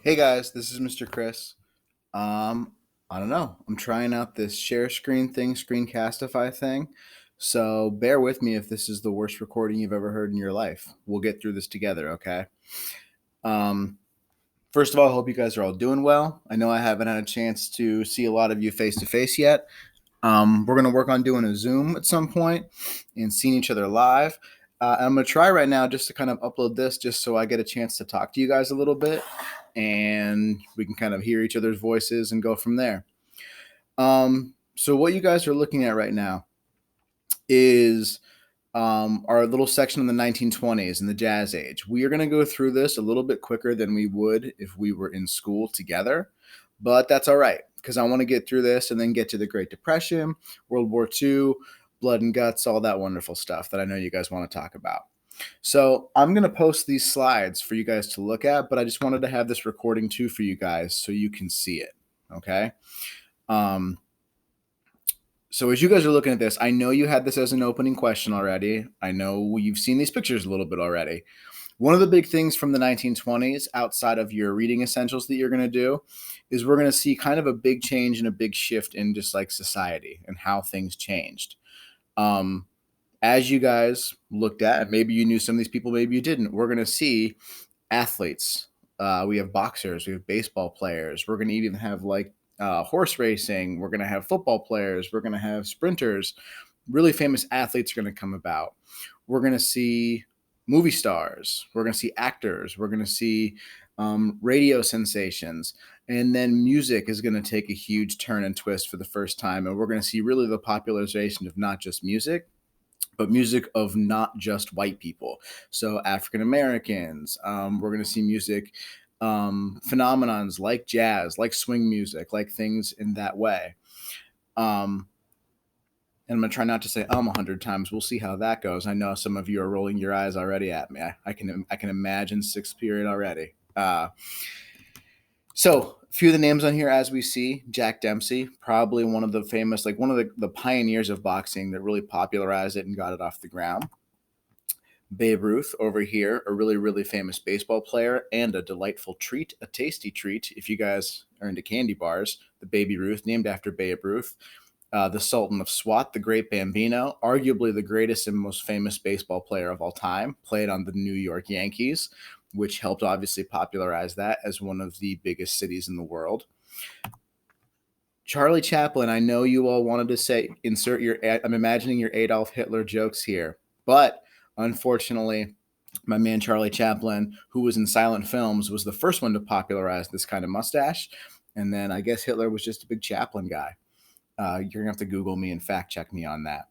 Hey guys, this is Mr. Chris. Um, I don't know. I'm trying out this share screen thing, Screencastify thing. So bear with me if this is the worst recording you've ever heard in your life. We'll get through this together, okay? Um, First of all, I hope you guys are all doing well. I know I haven't had a chance to see a lot of you face to face yet. We're going to work on doing a Zoom at some point and seeing each other live. I'm going to try right now just to kind of upload this just so I get a chance to talk to you guys a little bit and we can kind of hear each other's voices and go from there. So, what you guys are looking at right now is our little section on the 1920s and the Jazz Age. We are going to go through this a little bit quicker than we would if we were in school together, but that's all right because I want to get through this and then get to the Great Depression, World War II, blood and guts, all that wonderful stuff that I know you guys want to talk about. So I'm going to post these slides for you guys to look at, but I just wanted to have this recording too for you guys so you can see it. Okay. Um, so as you guys are looking at this, I know you had this as an opening question already. I know you've seen these pictures a little bit already. One of the big things from the 1920s, outside of your reading essentials that you're going to do, is we're going to see kind of a big change and a big shift in just like society and how things changed. Um, as you guys looked at, and maybe you knew some of these people, maybe you didn't, we're going to see athletes. We have boxers, we have baseball players. We're going to even have like horse racing. We're going to have football players. We're going to have sprinters. Really famous athletes are going to come about. We're going to see movie stars. We're going to see actors. We're going to see radio sensations. And then music is going to take a huge turn and twist for the first time. And we're going to see really the popularization of not just music, but music of not just white people. So African Americans. We're going to see music phenomenons like jazz, like swing music, like things in that way. Um, and I'm gonna try not to say 100 times. We'll see how that goes. I know some of you are rolling your eyes already at me. I can imagine sixth period already. So a few of the names on here, as we see, Jack Dempsey, probably one of the famous, like one of the pioneers of boxing that really popularized it and got it off the ground. Babe Ruth over here, a really, really famous baseball player and a delightful treat, a tasty treat. If you guys are into candy bars, the Baby Ruth, named after Babe Ruth. The Sultan of Swat, the Great Bambino, arguably the greatest and most famous baseball player of all time, played on the New York Yankees, which helped obviously popularize that as one of the biggest cities in the world. Charlie Chaplin, I know you all wanted to say, insert your, I'm imagining your Adolf Hitler jokes here, but unfortunately, my man Charlie Chaplin, who was in silent films, was the first one to popularize this kind of mustache. And then I guess Hitler was just a big Chaplin guy. You're going to have to Google me and fact check me on that.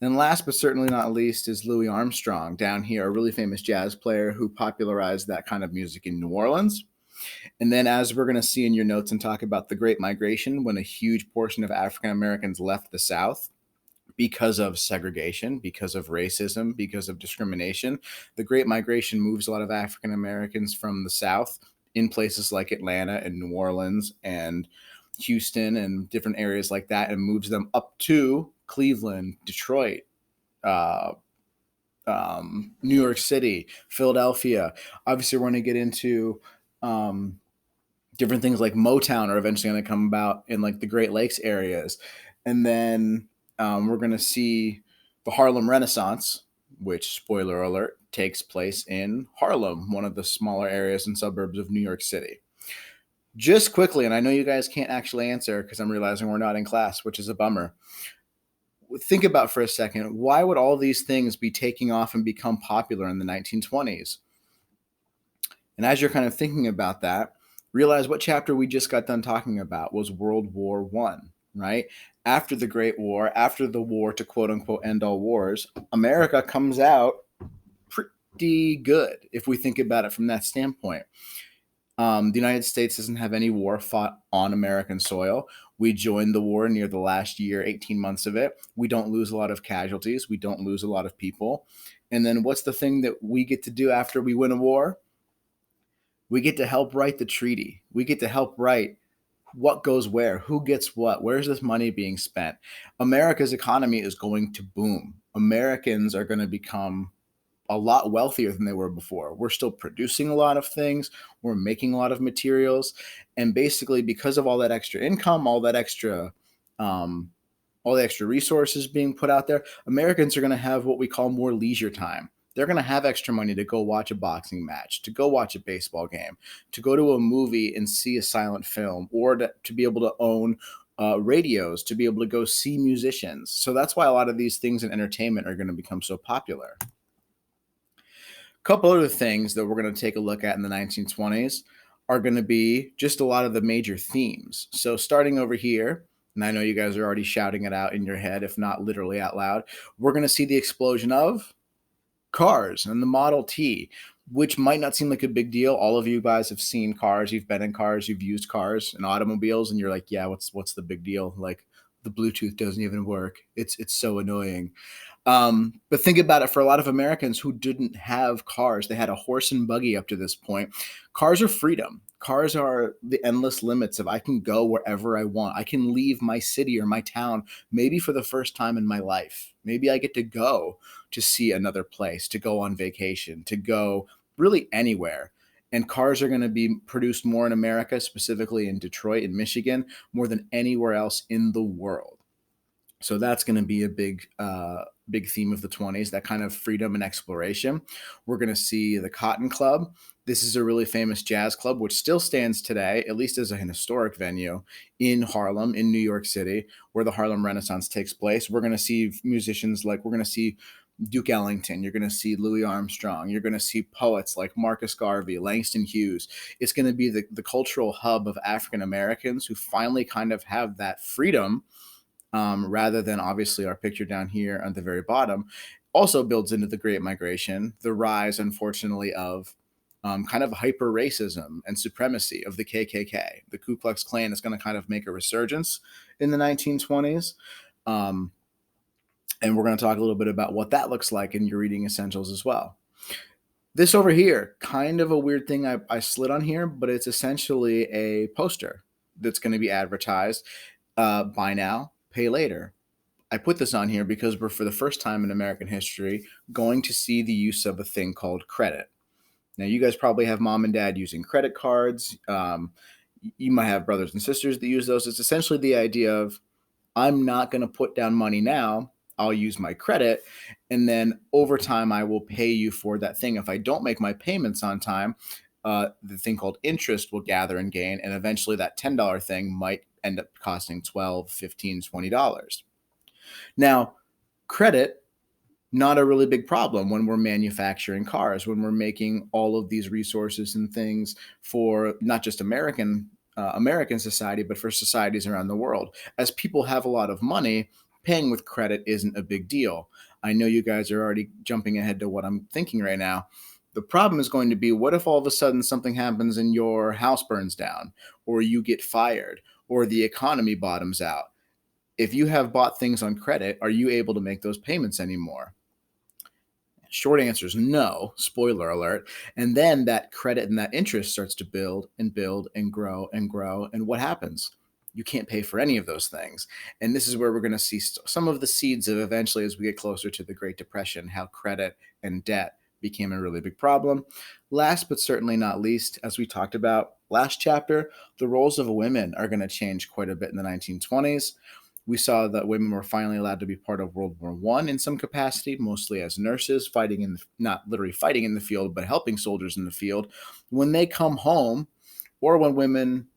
And last but certainly not least is Louis Armstrong down here, a really famous jazz player who popularized that kind of music in New Orleans. And then, as we're going to see in your notes and talk about the Great Migration, when a huge portion of African Americans left the South because of segregation, because of racism, because of discrimination, the Great Migration moves a lot of African Americans from the South in places like Atlanta and New Orleans and Houston and different areas like that and moves them up to Cleveland, Detroit, uh, New York City, Philadelphia. Obviously, we're going to get into um, different things like Motown are eventually going to come about in like the Great Lakes areas. And then we're going to see the Harlem Renaissance, which, spoiler alert, takes place in Harlem, one of the smaller areas and suburbs of New York City. Just quickly, and I know you guys can't actually answer because I'm realizing we're not in class, which is a bummer. Think about for a second, why would all these things be taking off and become popular in the 1920s? And as you're kind of thinking about that, realize what chapter we just got done talking about was World War One, right? After the Great War, after the war to quote unquote end all wars, America comes out pretty good if we think about it from that standpoint. The United States doesn't have any war fought on American soil. We joined the war near the last year, 18 months of it. We don't lose a lot of casualties. We don't lose a lot of people. And then what's the thing that we get to do after we win a war? We get to help write the treaty. We get to help write what goes where, who gets what, where's this money being spent. America's economy is going to boom. Americans are going to become a lot wealthier than they were before. We're still producing a lot of things, we're making a lot of materials, and basically because of all that extra income, um, all the extra resources being put out there, Americans are going to have what we call more leisure time. They're going to have extra money to go watch a boxing match, to go watch a baseball game, to go to a movie and see a silent film, or to be able to own radios, to be able to go see musicians. So that's why a lot of these things in entertainment are going to become so popular. Couple other things that we're going to take a look at in the 1920s are going to be just a lot of the major themes. So starting over here, and I know you guys are already shouting it out in your head, if not literally out loud, we're going to see the explosion of cars and the Model T, which might not seem like a big deal. All of you guys have seen cars, you've been in cars, you've used cars and automobiles, and you're like, yeah, what's the big deal? Like the Bluetooth doesn't even work. It's so annoying. But think about it, for a lot of Americans who didn't have cars, they had a horse and buggy up to this point. Cars are freedom. Cars are the endless limits of I can go wherever I want. I can leave my city or my town, maybe for the first time in my life. Maybe I get to go to see another place, to go on vacation, to go really anywhere. And cars are going to be produced more in America, specifically in Detroit and Michigan, more than anywhere else in the world. So that's going to be a big theme of the 20s, that kind of freedom and exploration. We're going to see the Cotton Club. This is a really famous jazz club, which still stands today, at least as an historic venue in Harlem, in New York City, where the Harlem Renaissance takes place. We're going to see musicians like, we're going to see Duke Ellington, you're going to see Louis Armstrong, you're going to see poets like Marcus Garvey, Langston Hughes. It's going to be the cultural hub of African Americans who finally kind of have that freedom, rather than obviously our picture down here at the very bottom. Also builds into the Great Migration, the rise, unfortunately, of kind of hyper racism and supremacy of the KKK. The Ku Klux Klan is going to kind of make a resurgence in the 1920s. Um, and we're going to talk a little bit about what that looks like in your reading essentials as well. This over here, kind of a weird thing I slid on here, but it's essentially a poster that's going to be advertised. Buy now, pay later. I put this on here because we're, for the first time in American history, going to see the use of a thing called credit. Now, you guys probably have mom and dad using credit cards. You might have brothers and sisters that use those. It's essentially the idea of, I'm not going to put down money now. I'll use my credit. And then over time, I will pay you for that thing. If I don't make my payments on time, the thing called interest will gather and gain. And eventually that $10 thing might end up costing $12, $15, $20. Now, credit, not a really big problem when we're manufacturing cars, when we're making all of these resources and things for not just American society, but for societies around the world. As people have a lot of money, paying with credit isn't a big deal. I know you guys are already jumping ahead to what I'm thinking right now. The problem is going to be, what if all of a sudden something happens and your house burns down, or you get fired, or the economy bottoms out? If you have bought things on credit, are you able to make those payments anymore? Short answer is no, spoiler alert. And then that credit and that interest starts to build and build and grow and grow. And what happens? You can't pay for any of those things. And this is where we're going to see some of the seeds of, eventually, as we get closer to the Great Depression, how credit and debt became a really big problem. Last but certainly not least, as we talked about last chapter, the roles of women are going to change quite a bit in the 1920s. We saw that women were finally allowed to be part of World War I in some capacity, mostly as nurses, fighting not literally fighting in the field, but helping soldiers in the field. When they come home, or when women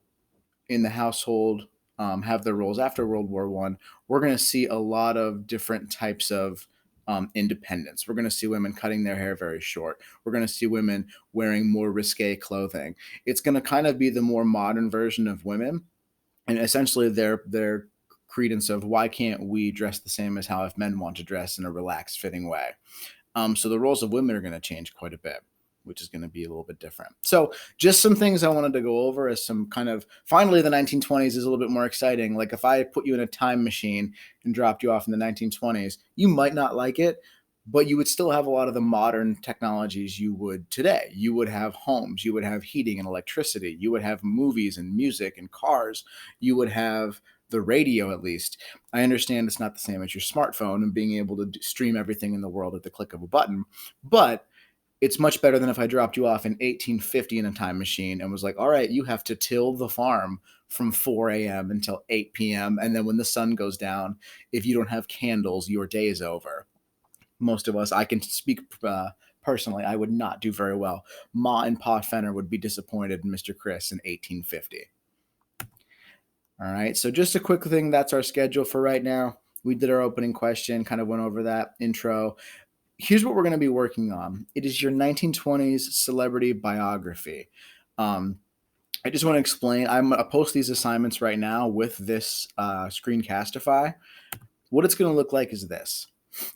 in the household have their roles after World War I, we're going to see a lot of different types of independence. We're going to see women cutting their hair very short. We're going to see women wearing more risque clothing. It's going to kind of be the more modern version of women, and essentially their credence of, why can't we dress the same as how if men want to dress in a relaxed fitting way. So the roles of women are going to change quite a bit, which is going to be a little bit different. So just some things I wanted to go over as some kind of, finally the 1920s is a little bit more exciting. Like if I put you in a time machine and dropped you off in the 1920s, you might not like it, but you would still have a lot of the modern technologies you would today. You would have homes, you would have heating and electricity, you would have movies and music and cars, you would have the radio, at least. I understand it's not the same as your smartphone and being able to stream everything in the world at the click of a button, but it's much better than if I dropped you off in 1850 in a time machine and was like, all right, you have to till the farm from 4 a.m. until 8 p.m. And then when the sun goes down, if you don't have candles, your day is over. Most of us, I can speak personally, I would not do very well. Ma and Pa Fenner would be disappointed in Mr. Chris in 1850. All right, so just a quick thing, that's our schedule for right now. We did our opening question, kind of went over that intro. Here's what we're going to be working on. It is your 1920s celebrity biography. I just want to explain. I'm going to post these assignments right now with this Screencastify. What it's going to look like is this.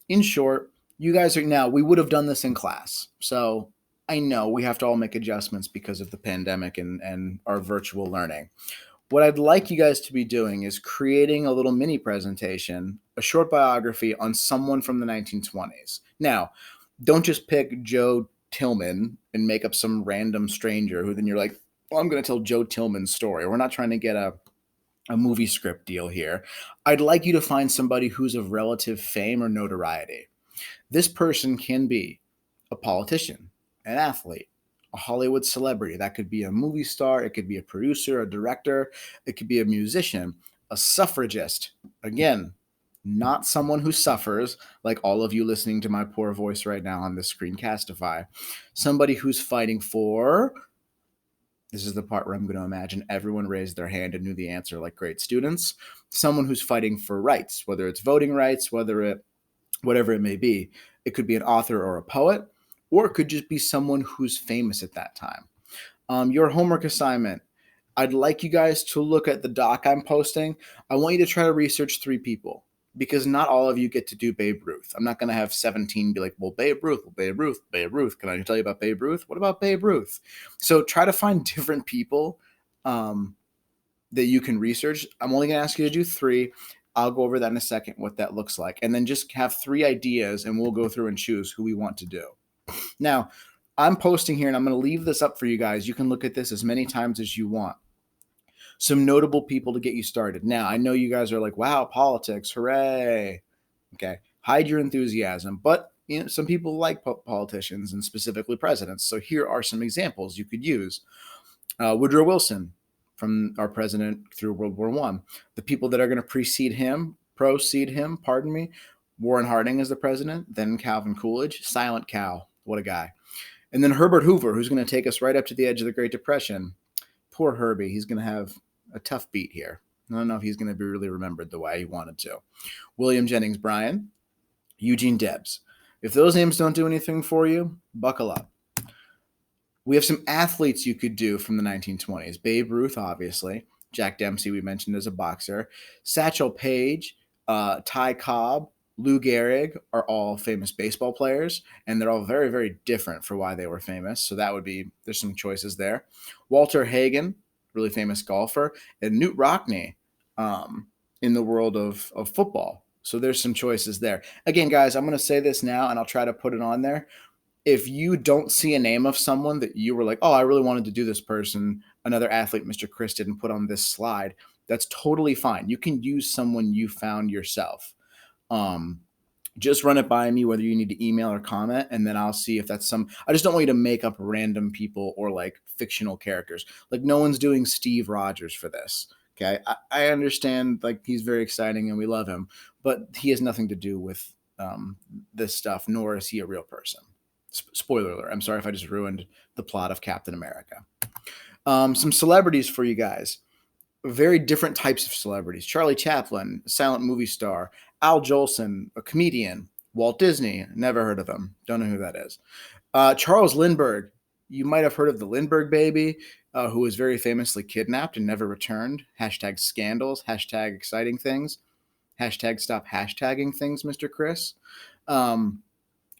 In short, you guys are now, we would have done this in class. So I know we have to all make adjustments because of the pandemic and our virtual learning. What I'd like you guys to be doing is creating a little mini presentation, a short biography on someone from the 1920s. Now, don't just pick Joe Tillman and make up some random stranger who then you're like, well, I'm going to tell Joe Tillman's story. We're not trying to get a movie script deal here. I'd like you to find somebody who's of relative fame or notoriety. This person can be a politician, an athlete, a Hollywood celebrity. That could be a movie star, it could be a producer, a director, it could be a musician, a suffragist. Again, not someone who suffers like all of you listening to my poor voice right now on this Screencastify. Somebody who's fighting for, this is the part where I'm going to imagine everyone raised their hand and knew the answer like great students. Someone who's fighting for rights, whether it's voting rights, whatever it may be. It could be an author or a poet, or it could just be someone who's famous at that time. Your homework assignment, I'd like you guys to look at the doc I'm posting. I want you to try to research 3 people because not all of you get to do Babe Ruth. I'm not going to have 17 be like, well, Babe Ruth, Babe Ruth, Babe Ruth. Can I tell you about Babe Ruth? What about Babe Ruth? So try to find different people that you can research. I'm only going to ask you to do 3. I'll go over that in a second, what that looks like. And then just have 3 ideas and we'll go through and choose who we want to do. Now, I'm posting here and I'm going to leave this up for you guys. You can look at this as many times as you want. Some notable people to get you started. Now, I know you guys are like, wow, politics, hooray. Okay, hide your enthusiasm. But some people like politicians and specifically presidents. So here are some examples you could use. Woodrow Wilson, from our president through World War I. The people that are going to proceed him, Warren Harding is the president, then Calvin Coolidge, Silent Cal, what a guy. And then Herbert Hoover, who's going to take us right up to the edge of the Great Depression. Poor Herbie, he's going to have a tough beat here. I don't know if he's going to be really remembered the way he wanted to. William Jennings Bryan, Eugene Debs. If those names don't do anything for you, buckle up. We have some athletes you could do from the 1920s. Babe Ruth, obviously. Jack Dempsey, we mentioned as a boxer. Satchel Paige, Ty Cobb, Lou Gehrig are all famous baseball players, and they're all very, very different for why they were famous. So there's some choices there. Walter Hagen, really famous golfer, and Knute Rockne in the world of football. So there's some choices there. Again, guys, I'm going to say this now, and I'll try to put it on there. If you don't see a name of someone that you were like, oh, I really wanted to do this person, another athlete Mr. Chris didn't put on this slide, that's totally fine. You can use someone you found yourself. Just run it by me, whether you need to email or comment, and then I'll see if that's I just don't want you to make up random people or like fictional characters. Like no one's doing Steve Rogers for this. Okay. I understand like he's very exciting and we love him, but he has nothing to do with this stuff, nor is he a real person. Spoiler alert. I'm sorry if I just ruined the plot of Captain America. Some celebrities for you guys. Very different types of celebrities. Charlie Chaplin, a silent movie star. Al Jolson, a comedian. Walt Disney, never heard of him. Don't know who that is. Charles Lindbergh, you might have heard of the Lindbergh baby, who was very famously kidnapped and never returned. Hashtag scandals, hashtag exciting things, hashtag stop hashtagging things, Mr. Chris.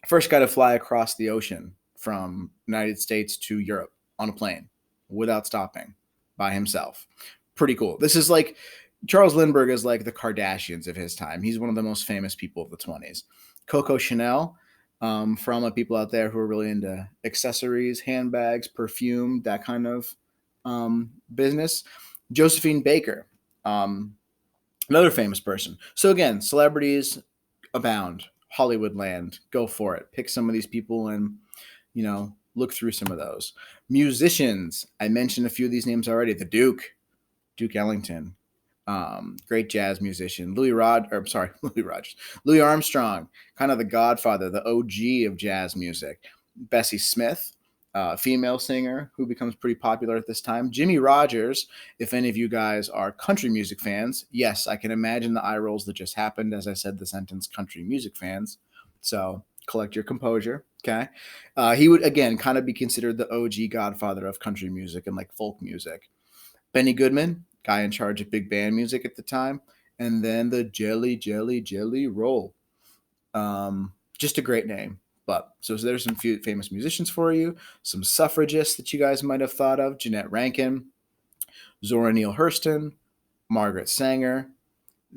First guy to fly across the ocean from United States to Europe on a plane without stopping by himself. Pretty cool. This is like Charles Lindbergh is like the Kardashians of his time. He's one of the most famous people of the 20s. Coco Chanel, for all my people out there who are really into accessories, handbags, perfume, that kind of business. Josephine Baker, Another famous person. So again, celebrities abound. Hollywood land. Go for it. Pick some of these people and, look through some of those. Musicians. I mentioned a few of these names already. The Duke Ellington, great jazz musician. Louis Rogers, Louis Armstrong, kind of the godfather, the OG of jazz music. Bessie Smith, female singer who becomes pretty popular at this time. Jimmy Rogers, if any of you guys are country music fans, yes, I can imagine the eye rolls that just happened as I said the sentence country music fans. So collect your composure. Okay. He would, again, kind of be considered the OG godfather of country music and like folk music. Benny Goodman, guy in charge of big band music at the time, and then the Jelly Jelly Jelly Roll. Just a great name. But so there's some few famous musicians for you, some suffragists that you guys might have thought of: Jeanette Rankin, Zora Neale Hurston, Margaret Sanger,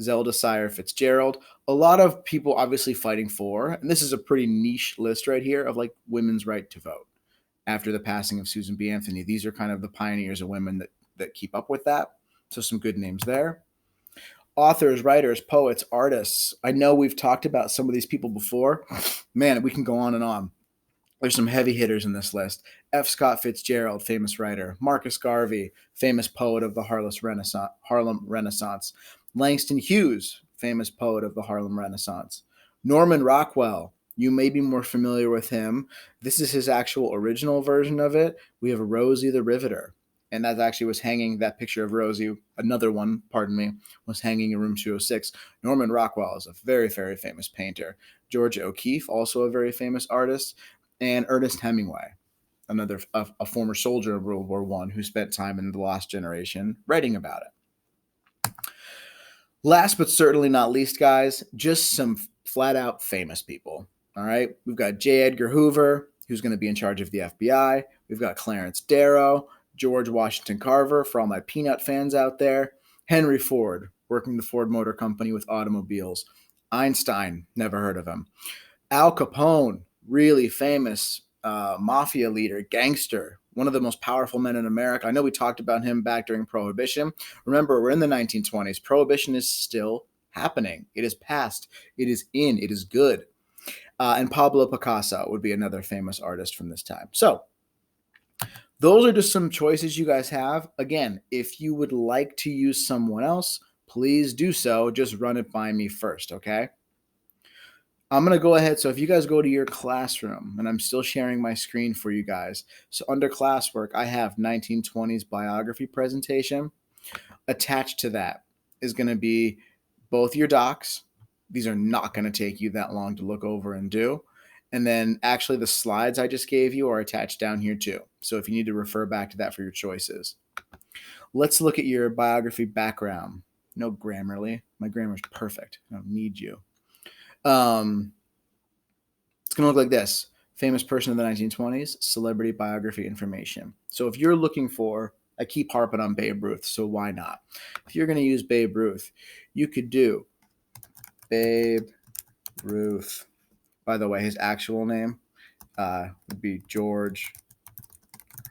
Zelda Sire Fitzgerald. A lot of people obviously fighting for, and this is a pretty niche list right here of like women's right to vote after the passing of Susan B. Anthony. These are kind of the pioneers of women that keep up with that. So some good names there. Authors, writers, poets, artists. I know we've talked about some of these people before. Man, we can go on and on. There's some heavy hitters in this list. F. Scott Fitzgerald, famous writer. Marcus Garvey, famous poet of the Harlem Renaissance. Langston Hughes, famous poet of the Harlem Renaissance. Norman Rockwell, you may be more familiar with him. This is his actual original version of it. We have Rosie the Riveter. And that actually was hanging, that picture of Rosie, another one, pardon me, was hanging in room 206. Norman Rockwell is a very, very famous painter. Georgia O'Keeffe, also a very famous artist. And Ernest Hemingway, a former soldier of World War I who spent time in the Lost Generation writing about it. Last but certainly not least, guys, just some flat out famous people. All right. We've got J. Edgar Hoover, who's going to be in charge of the FBI. We've got Clarence Darrow, George Washington Carver, for all my Peanut fans out there. Henry Ford, working the Ford Motor Company with automobiles. Einstein, never heard of him. Al Capone, really famous mafia leader, gangster, one of the most powerful men in America. I know we talked about him back during Prohibition. Remember, we're in the 1920s. Prohibition is still happening. It is past. It is in. It is good. And Pablo Picasso would be another famous artist from this time. So those are just some choices you guys have. Again, if you would like to use someone else, please do so. Just run it by me first, okay? I'm going to go ahead. So if you guys go to your classroom, and I'm still sharing my screen for you guys. So under classwork, I have 1920s biography presentation. Attached to that is going to be both your docs. These are not going to take you that long to look over and do. And then actually the slides I just gave you are attached down here too. So if you need to refer back to that for your choices. Let's look at your biography background. No Grammarly. My grammar's perfect. I don't need you. It's going to look like this. Famous person of the 1920s, celebrity biography information. So if you're looking for, I keep harping on Babe Ruth, so why not? If you're going to use Babe Ruth, you could do Babe Ruth. By the way, his actual name would be George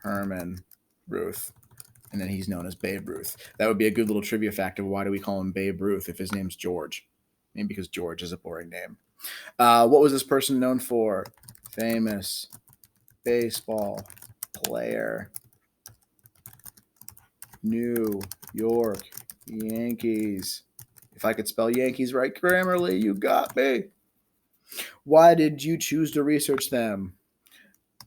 Herman Ruth. And then he's known as Babe Ruth. That would be a good little trivia fact of why do we call him Babe Ruth if his name's George? Maybe because George is a boring name. What was this person known for? Famous baseball player. New York Yankees. If I could spell Yankees right, Grammarly, you got me. Why did you choose to research them?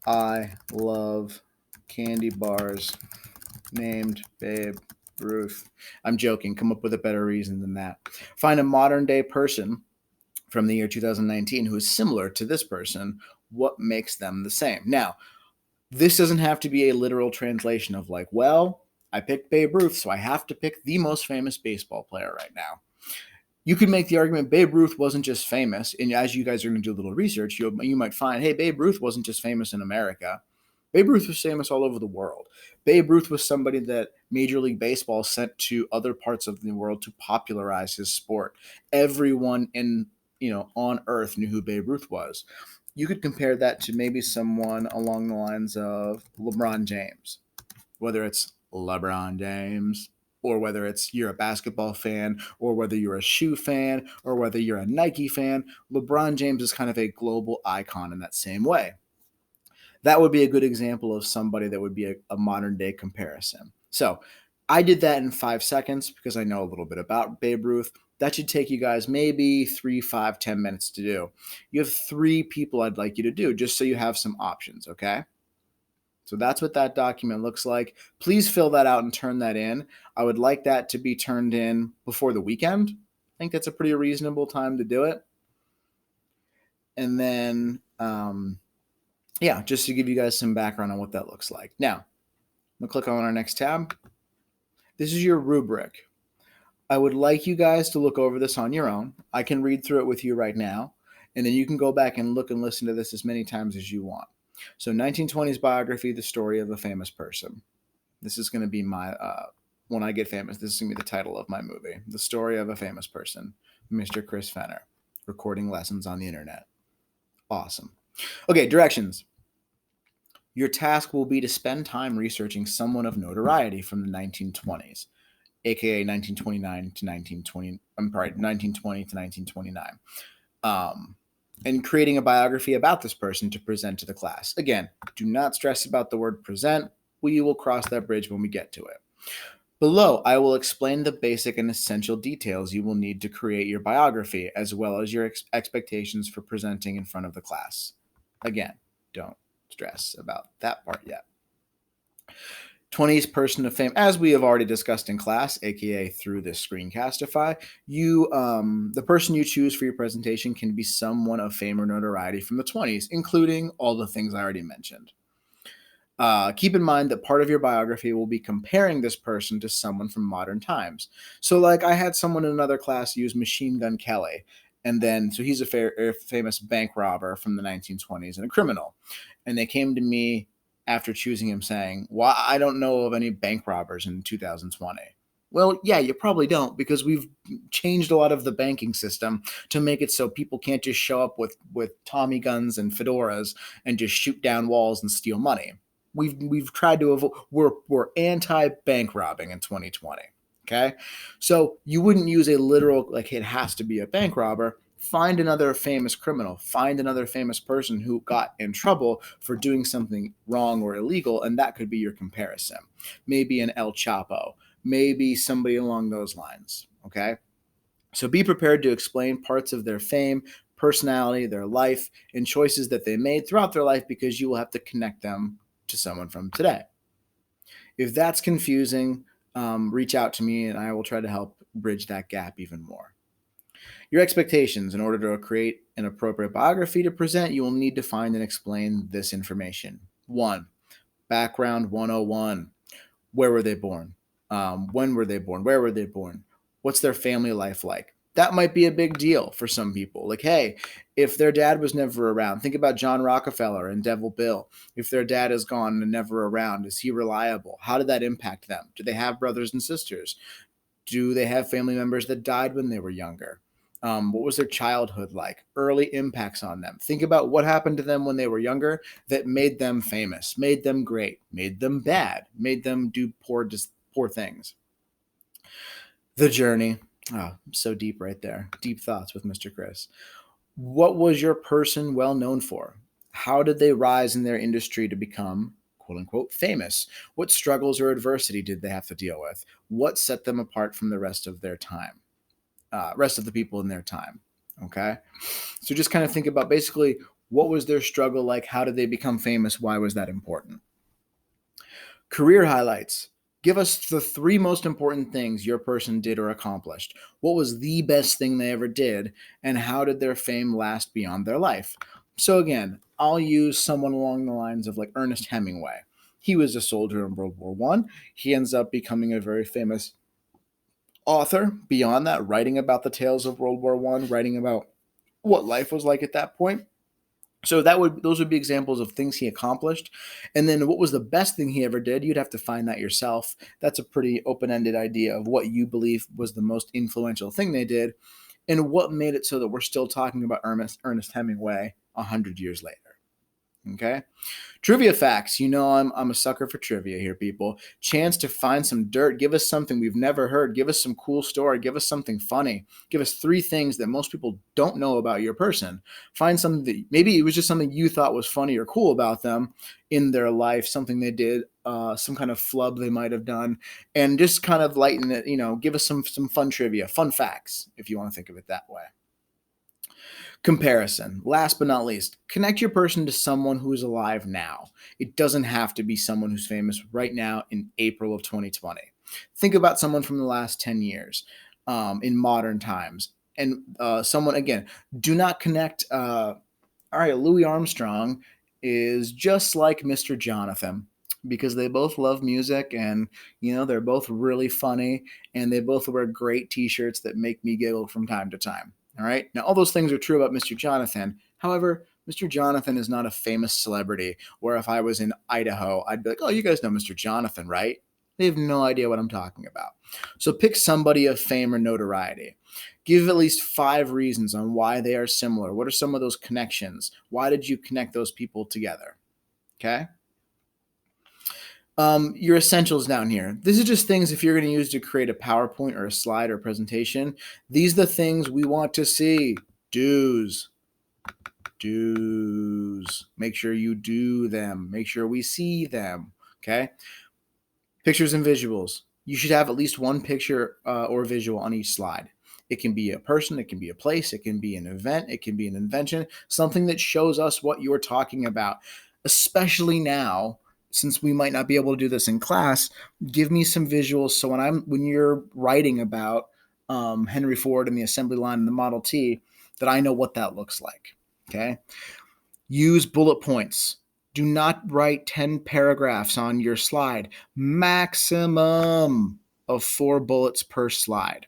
I love candy bars. Named Babe Ruth. I'm joking. Come up with a better reason than that. Find a modern day person from the year 2019 who is similar to this person. What makes them the same? Now, this doesn't have to be a literal translation of like, well, I picked Babe Ruth, so I have to pick the most famous baseball player right now. You could make the argument Babe Ruth wasn't just famous, and as you guys are going to do a little research, you might find, hey, Babe Ruth wasn't just famous in America. Babe Ruth was famous all over the world. Babe Ruth was somebody that Major League Baseball sent to other parts of the world to popularize his sport. Everyone on Earth knew who Babe Ruth was. You could compare that to maybe someone along the lines of LeBron James, whether it's LeBron James or whether it's you're a basketball fan, or whether you're a shoe fan, or whether you're a Nike fan, LeBron James is kind of a global icon in that same way. That would be a good example of somebody that would be a modern day comparison. So I did that in 5 seconds because I know a little bit about Babe Ruth. That should take you guys maybe 3, 5, 10 minutes to do. You have 3 people I'd like you to do just so you have some options, okay? So that's what that document looks like. Please fill that out and turn that in. I would like that to be turned in before the weekend. I think that's a pretty reasonable time to do it. And then, yeah, just to give you guys some background on what that looks like. Now, I'm going to click on our next tab. This is your rubric. I would like you guys to look over this on your own. I can read through it with you right now, and then you can go back and look and listen to this as many times as you want. So 1920s biography, the story of a famous person. This is going to be my, when I get famous, this is going to be the title of my movie. The story of a famous person, Mr. Chris Fenner, recording lessons on the internet. Awesome. Okay, directions. Your task will be to spend time researching someone of notoriety from the 1920s, aka 1929 to 1920. 1920 to 1929, and creating a biography about this person to present to the class. Again, do not stress about the word present. We will cross that bridge when we get to it. Below, I will explain the basic and essential details you will need to create your biography, as well as your expectations for presenting in front of the class. Again, don't stress about that part yet. 20s person of fame, as we have already discussed in class, aka through this Screencastify, the person you choose for your presentation can be someone of fame or notoriety from the 20s, including all the things I already mentioned. Keep in mind that part of your biography will be comparing this person to someone from modern times. So, like, I had someone in another class use Machine Gun Kelly, and then, so he's a famous bank robber from the 1920s and a criminal. And they came to me after choosing him saying, well, I don't know of any bank robbers in 2020. Well, yeah, you probably don't, because we've changed a lot of the banking system to make it so people can't just show up with Tommy guns and fedoras and just shoot down walls and steal money. We've tried to avoid, we're anti-bank robbing in 2020. Okay, so you wouldn't use a literal, like, it has to be a bank robber. Find another famous criminal, find another famous person who got in trouble for doing something wrong or illegal, and that could be your comparison. Maybe an El Chapo, maybe somebody along those lines. Okay, so be prepared to explain parts of their fame, personality, their life, and choices that they made throughout their life, because you will have to connect them to someone from today. If that's confusing, reach out to me and I will try to help bridge that gap even more. Your expectations. In order to create an appropriate biography to present, you will need to find and explain this information. 1. Background 101. Where were they born? When were they born? Where were they born? What's their family life like? That might be a big deal for some people. Like, hey, if their dad was never around, think about John Rockefeller and Devil Bill. If their dad is gone and never around, is he reliable? How did that impact them? Do they have brothers and sisters? Do they have family members that died when they were younger? What was their childhood like? Early impacts on them. Think about what happened to them when they were younger that made them famous, made them great, made them bad, made them do poor things. The journey. Oh, so deep right there. Deep thoughts with Mr. Chris. What was your person well known for? How did they rise in their industry to become, quote unquote, famous? What struggles or adversity did they have to deal with? What set them apart from the rest of their time? Rest of the people in their time. Okay. So just kind of think about basically what was their struggle like? How did they become famous? Why was that important? Career highlights. Give us the 3 most important things your person did or accomplished. What was the best thing they ever did? And how did their fame last beyond their life? So again, I'll use someone along the lines of like Ernest Hemingway. He was a soldier in World War I. He ends up becoming a very famous author beyond that, writing about the tales of World War I, writing about what life was like at that point. So those would be examples of things he accomplished. And then what was the best thing he ever did? You'd have to find that yourself. That's a pretty open-ended idea of what you believe was the most influential thing they did and what made it so that we're still talking about Ernest Hemingway 100 years later. Okay. Trivia facts. You know I'm a sucker for trivia here, people. Chance to find some dirt. Give us something we've never heard. Give us some cool story. Give us something funny. Give us 3 things that most people don't know about your person. Find something that maybe it was just something you thought was funny or cool about them in their life, something they did, some kind of flub they might have done, and just kind of lighten it. Give us some fun trivia, fun facts, if you want to think of it that way. Comparison. Last but not least, connect your person to someone who is alive now. It doesn't have to be someone who's famous right now in April of 2020. Think about someone from the last 10 years in modern times. And someone, again, do not connect. All right, Louis Armstrong is just like Mr. Jonathan because they both love music and they're both really funny and they both wear great t-shirts that make me giggle from time to time. All right. Now, all those things are true about Mr. Jonathan. However, Mr. Jonathan is not a famous celebrity where if I was in Idaho, I'd be like, oh, you guys know Mr. Jonathan, right? They have no idea what I'm talking about. So pick somebody of fame or notoriety. Give at least 5 reasons on why they are similar. What are some of those connections? Why did you connect those people together? Okay. Your essentials down here. This is just things if you're going to use to create a PowerPoint or a slide or a presentation. These are the things we want to see. Do's. Make sure you do them. Make sure we see them. Okay. Pictures and visuals. You should have at least one picture or visual on each slide. It can be a person, it can be a place, it can be an event, it can be an invention, something that shows us what you're talking about. Especially now, since we might not be able to do this in class, give me some visuals so when you're writing about Henry Ford and the assembly line and the Model T, that I know what that looks like. Okay. Use bullet points. Do not write 10 paragraphs on your slide. Maximum of 4 bullets per slide.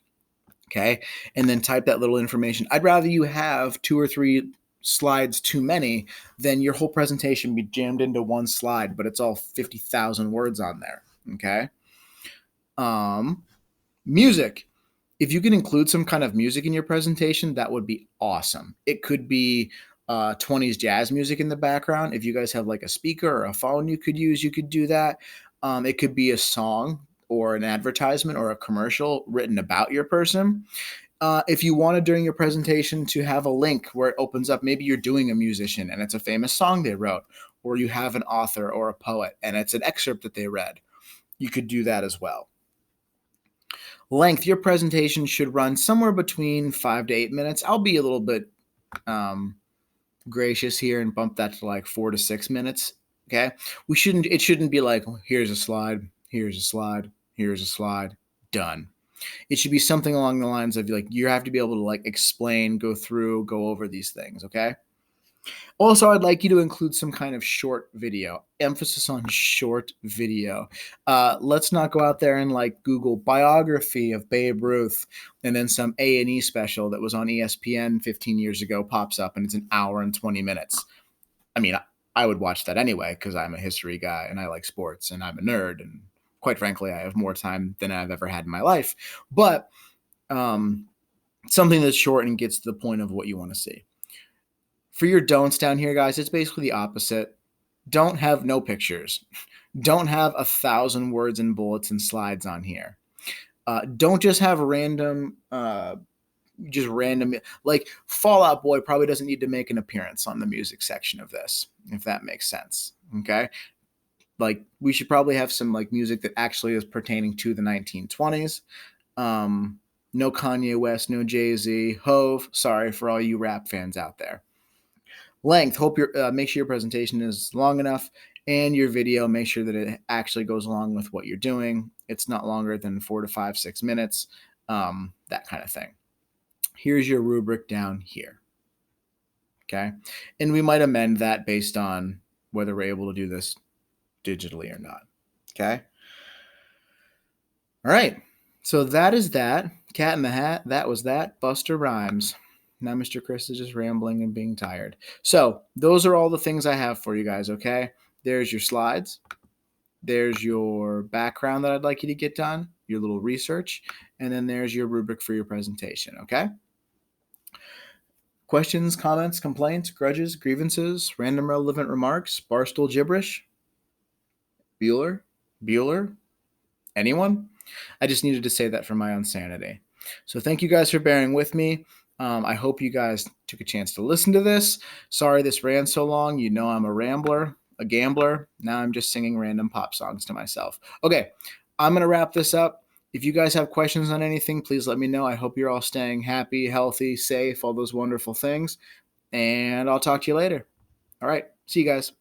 Okay. And then type that little information. I'd rather you have 2 or 3 slides too many than your whole presentation be jammed into one slide, but it's all 50,000 words on there. Okay. Music. If you can include some kind of music in your presentation, that would be awesome. It could be 20s jazz music in the background. If you guys have like a speaker or a phone you could use, you could do that. It could be a song or an advertisement or a commercial written about your person. If you wanted during your presentation to have a link where it opens up, maybe you're doing a musician and it's a famous song they wrote, or you have an author or a poet and it's an excerpt that they read, you could do that as well. Length, your presentation should run somewhere between 5 to 8 minutes. I'll be a little bit gracious here and bump that to like 4 to 6 minutes. Okay. It shouldn't be like, here's a slide, here's a slide, here's a slide, done. It should be something along the lines of like, you have to be able to like explain, go over these things. Okay. Also, I'd like you to include some kind of short video. Emphasis on short video. Let's not go out there and like Google biography of Babe Ruth and then some A&E special that was on ESPN 15 years ago pops up and it's an hour and 20 minutes. I mean, I would watch that anyway because I'm a history guy and I like sports and I'm a nerd and quite frankly, I have more time than I've ever had in my life. But something that's short and gets to the point of what you want to see. For your don'ts down here, guys, it's basically the opposite. Don't have no pictures. Don't have 1,000 words and bullets and slides on here. Don't just have random, like Fall Out Boy probably doesn't need to make an appearance on the music section of this, if that makes sense. Okay. Like we should probably have some like music that actually is pertaining to the 1920s. No Kanye West, no Jay-Z, Hove. Sorry for all you rap fans out there. Length. Make sure your presentation is long enough, and your video, make sure that it actually goes along with what you're doing. It's not longer than 4 to 5, 6 minutes, that kind of thing. Here's your rubric down here. Okay, and we might amend that based on whether we're able to do this digitally or not. Okay. All right. So that is that. Cat in the Hat. That was that. Buster Rhymes. Now Mr. Chris is just rambling and being tired. So those are all the things I have for you guys, okay? There's your slides. There's your background that I'd like you to get done, your little research, and then there's your rubric for your presentation, okay? Questions, comments, complaints, grudges, grievances, random relevant remarks, barstool gibberish? Bueller? Bueller? Anyone? I just needed to say that for my own sanity. So thank you guys for bearing with me. I hope you guys took a chance to listen to this. Sorry this ran so long. You know I'm a rambler, a gambler. Now I'm just singing random pop songs to myself. Okay, I'm going to wrap this up. If you guys have questions on anything, please let me know. I hope you're all staying happy, healthy, safe, all those wonderful things. And I'll talk to you later. All right, see you guys.